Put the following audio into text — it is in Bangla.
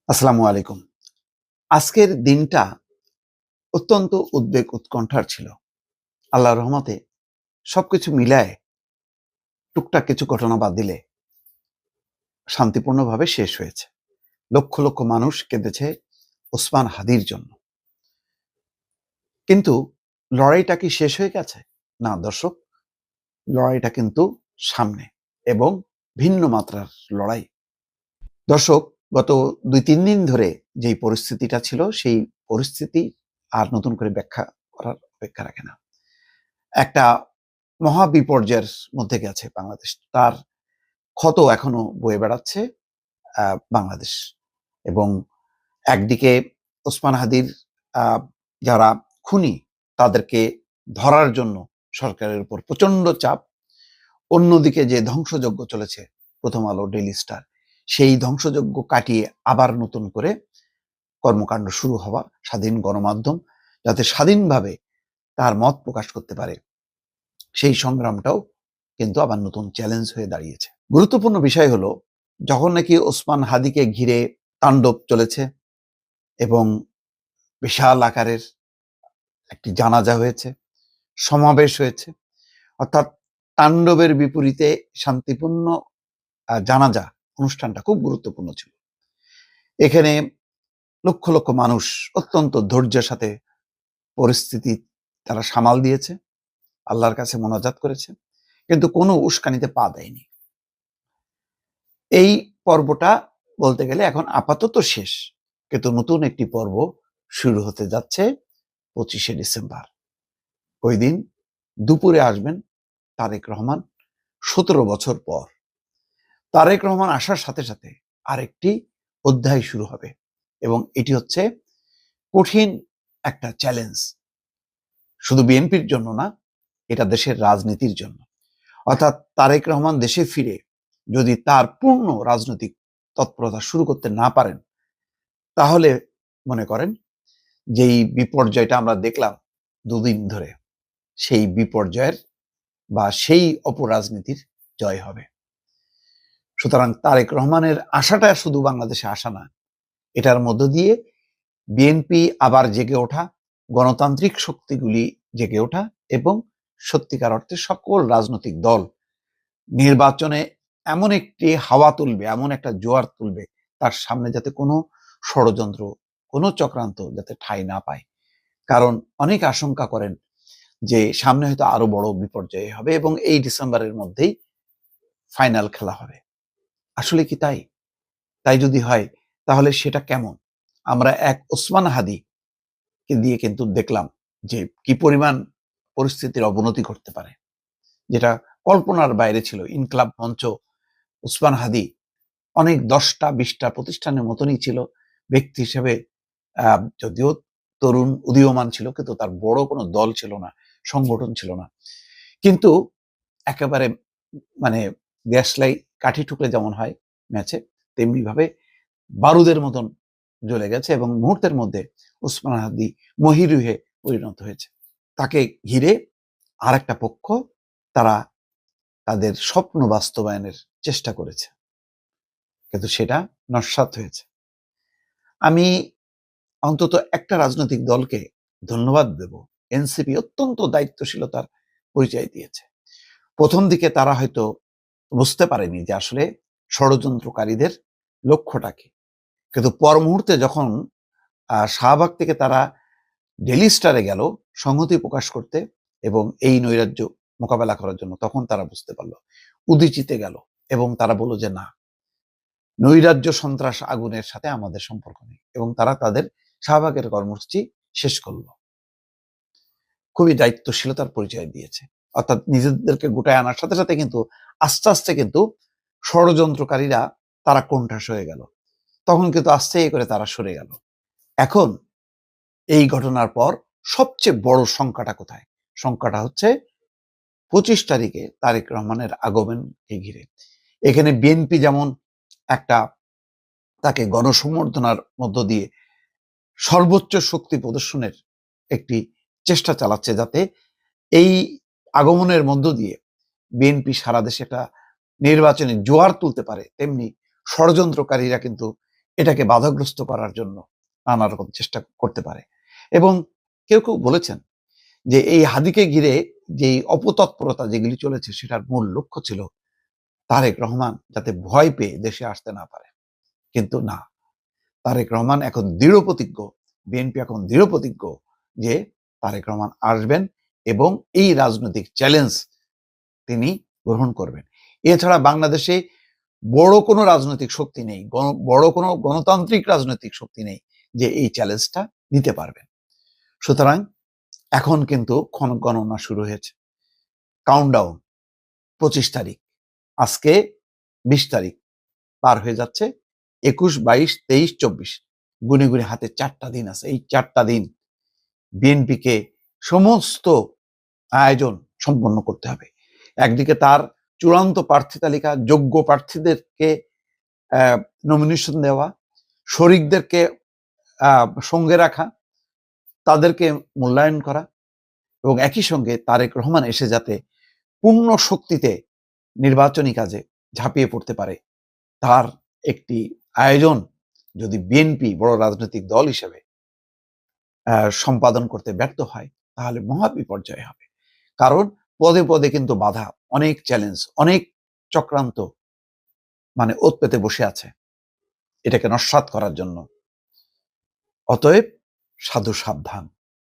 আসসালামু আলাইকুম। আজকের দিনটা অত্যন্ত উদ্বেগ উৎকণ্ঠার ছিল। আল্লাহর রহমতে সবকিছু মিলায় টুকটাক কিছু ঘটনা বাদ দিলে শান্তিপূর্ণভাবে শেষ হয়েছে। লক্ষ লক্ষ মানুষ কেঁদেছে ওসমান হাদির জন্য। কিন্তু লড়াইটা কি শেষ হয়ে গেছে? না দর্শক, লড়াইটা কিন্তু সামনে এবং ভিন্ন মাত্রার লড়াই। দর্শক, গত ২-৩ দিন ধরে যেই পরিস্থিতিটা ছিল সেই পরিস্থিতি আর নতুন করে ব্যাখ্যা করার অপেক্ষা রাখে না। একটা মহা বিপর্যয়ের মধ্যে গেছে বাংলাদেশ। তার ক্ষত এখনো বয়ে বেড়াচ্ছে বাংলাদেশ। এবং একদিকে ওসমান হাদির যারা খুনি তাদেরকে ধরার জন্য সরকারের উপর প্রচন্ড চাপ। অন্যদিকে যে ধ্বংসযজ্ঞ চলেছে প্রথম আলো, ডেইলি স্টার, সেই ধ্বংসযজ্ঞ কাটিয়ে আবার নতুন করে কর্মকাণ্ড শুরু হওয়া, স্বাধীন গণমাধ্যম যাতে স্বাধীনভাবে তার মত প্রকাশ করতে পারে, সেই সংগ্রামটাও কিন্তু আবার নতুন চ্যালেঞ্জ হয়ে দাঁড়িয়েছে। গুরুত্বপূর্ণ বিষয় হলো, যখন নাকি ওসমান হাদিকে ঘিরে তাণ্ডব চলেছে এবং বিশাল আকারের একটি জানাজা হয়েছে, সমাবেশ হয়েছে, অর্থাৎ তাণ্ডবের বিপরীতে শান্তিপূর্ণ জানাজা অনুষ্ঠানটা খুব গুরুত্বপূর্ণ ছিল। এখানে লক্ষ লক্ষ মানুষ অত্যন্ত ধৈর্যের সাথে পরিস্থিতি তারা সামাল দিয়েছে, আল্লাহর কাছে মোনাজাত করেছে, কিন্তু কোনো উস্কানিতে পা দেয়নি। এই পর্বটা বলতে গেলে এখন আপাতত শেষ, কিন্তু নতুন একটি পর্ব শুরু হতে যাচ্ছে 25শে ডিসেম্বর। ওই দিন দুপুরে আসবেন তারেক রহমান 17 বছর পর। তারেক রহমান আসার সাথে সাথে আরেকটি অধ্যায় শুরু হবে এবং এটি হচ্ছে কঠিন একটা চ্যালেঞ্জ, শুধু বিএনপির জন্য না, এটা দেশের রাজনীতির জন্য। অর্থাৎ তারেক রহমান দেশে ফিরে যদি তার পূর্ণ রাজনৈতিক তৎপরতা শুরু করতে না পারেন, তাহলে মনে করেন যেই বিপর্যয়টা আমরা দেখলাম দুদিন ধরে, সেই বিপর্যয়ের বা সেই অপরাজনীতির জয় হবে। সুতরাং তারেক রহমানের আশাটা শুধু বাংলাদেশে আসা না, এটার মধ্য দিয়ে বিএনপি আবার জেগে ওঠা, গণতান্ত্রিক শক্তিগুলি জেগে ওঠা এবং সত্যিকার অর্থে সকল রাজনৈতিক দল নির্বাচনে এমন একটি হাওয়া তুলবে, এমন একটা জোয়ার তুলবে, তার সামনে যাতে কোনো ষড়যন্ত্র, কোনো চক্রান্ত যাতে ঠাঁই না পায়। কারণ অনেক আশঙ্কা করেন যে সামনে হয়তো আরো বড় বিপর্যয় হবে এবং এই ডিসেম্বরের মধ্যেই ফাইনাল খেলা হবে। আসলে কি তাই? তাই যদি হয় তাহলে সেটা কেমন? আমরা এক ওসমান হাদিকে দিয়ে কিন্তু দেখলাম যে কি পরিমাণ পরিস্থিতির অবনতি ঘটতে পারে, যেটা কল্পনার বাইরে ছিল। ইনকলাব মঞ্চ, ওসমান হাদি অনেক 10টা-20টা প্রতিষ্ঠানের মতনই ছিল ব্যক্তি হিসেবে। যদিও তরুণ উদীয়মান ছিল, কিন্তু তার বড় কোনো দল ছিল না, সংগঠন ছিল না। কিন্তু একেবারে মানে দেশলাই কাঠি ঠুকলে যেমন হয় ম্যাচে, তেমনি ভাবে বারুদের মতন জ্বলে গেছে এবং মুহূর্তের মধ্যে ওসমান হাদি মহিরুহে পরিণত হয়েছে। তাকে ঘিরে আর একটা পক্ষ, তারা তাদের স্বপ্ন বাস্তবায়নের চেষ্টা করেছে, কিন্তু সেটা নস্যাৎ হয়েছে। আমি অন্তত একটা রাজনৈতিক দলকে ধন্যবাদ দেব, এনসিপি অত্যন্ত দায়িত্বশীলতার পরিচয় দিয়েছে। প্রথম দিকে তারা হয়তো বুঝতে পারেনি যে আসলে ষড়যন্ত্রকারীদের লক্ষ্যটা কি, কিন্তু পর মুহূর্তে যখন শাহবাগ থেকে তারা ডেইলি স্টারে গেল সংহতি প্রকাশ করতে এবং এই নৈরাজ্য মোকাবেলা করার জন্য, তখন তারা বুঝতে পারলো, উদীচিতে গেল এবং তারা বলল যে না, নৈরাজ্য সন্ত্রাস আগুনের সাথে আমাদের সম্পর্ক নেই, এবং তারা তাদের শাহবাগের কর্মসূচি শেষ করলো। খুবই দায়িত্বশীলতার পরিচয় দিয়েছে। অর্থাৎ নিজেদেরকে গোটায় আনার সাথে সাথে কিন্তু আস্তে আস্তে কিন্তু ষড়যন্ত্রকারীরা তারা কোণঠাসা হয়ে গেল, তখন কিন্তু আস্তে করে তারা সরে গেল। এখন এই ঘটনার পর সবচেয়ে বড় শঙ্কাটা কোথায়? শঙ্কাটা হচ্ছে 25 তারিখে তারেক রহমানের আগমনকে ঘিরে। এখানে বিএনপি যেমন একটা তাকে গণসম্বর্ধনার মধ্য দিয়ে সর্বোচ্চ শক্তি প্রদর্শনের একটি চেষ্টা চালাচ্ছে, যাতে এই আগমনের মধ্য দিয়ে বিএনপি সারা দেশে একটা নির্বাচনী জোয়ার তুলতে পারে, তেমনি ষড়যন্ত্রকারীরা কিন্তু এটাকে বাধাগ্রস্ত করার জন্য নানা রকম চেষ্টা করতে পারে। এবং কেউ কেউ বলেছেন যে এই হাদিকে ঘিরে যে অপতৎপরতা যেগুলি চলেছে সেটার মূল লক্ষ্য ছিল তারেক রহমান যাতে ভয় পেয়ে দেশে আসতে না পারে। কিন্তু না, তারেক রহমান এখন দৃঢ় প্রতিজ্ঞ, বিএনপি এখন দৃঢ় প্রতিজ্ঞ যে তারেক রহমান আসবেন এবং এই রাজনৈতিক চ্যালেঞ্জ তিনি গ্রহণ করবেন। এছাড়া বাংলাদেশে বড় কোনো রাজনৈতিক শক্তি নেই, বড় কোনো গণতান্ত্রিক রাজনৈতিক শক্তি নেই যে এই চ্যালেঞ্জটা নিতে পারবেন। সুতরাং এখন কিন্তু গণনা শুরু হয়েছে। কাউন্টডাউন 25 তারিখ, আজকে 20 তারিখ, পার হয়ে যাচ্ছে 21, 22, 23, 24, গুনে গুনে হাতে 4টা দিন আছে। এই 4টা দিন বিএনপিকে সমস্ত আয়োজন সম্পন্ন করতে হবে। একদিকে তার চূড়ান্ত প্রার্থী তালিকা, যোগ্য প্রার্থীদেরকে নমিনেশন দেওয়া, শরিকদেরকে সঙ্গে রাখা, তাদেরকে মূল্যায়ন করা এবং একই সঙ্গে তারেক রহমান এসে যাতে পূর্ণ শক্তিতে নির্বাচনী কাজে ঝাঁপিয়ে পড়তে পারে, তার একটি আয়োজন যদি বিএনপি বড় রাজনৈতিক দল হিসেবে সম্পাদন করতে ব্যর্থ হয় তাহলে মহা বিপর্যয় হবে। কারণ পদে পদে কিন্তু বাধা, অনেক চ্যালেঞ্জ, অনেক চক্রান্ত মানে ওত পেতে বসে আছে এটাকে নস্যাৎ করার জন্য। অতএব সাধু সাবধান।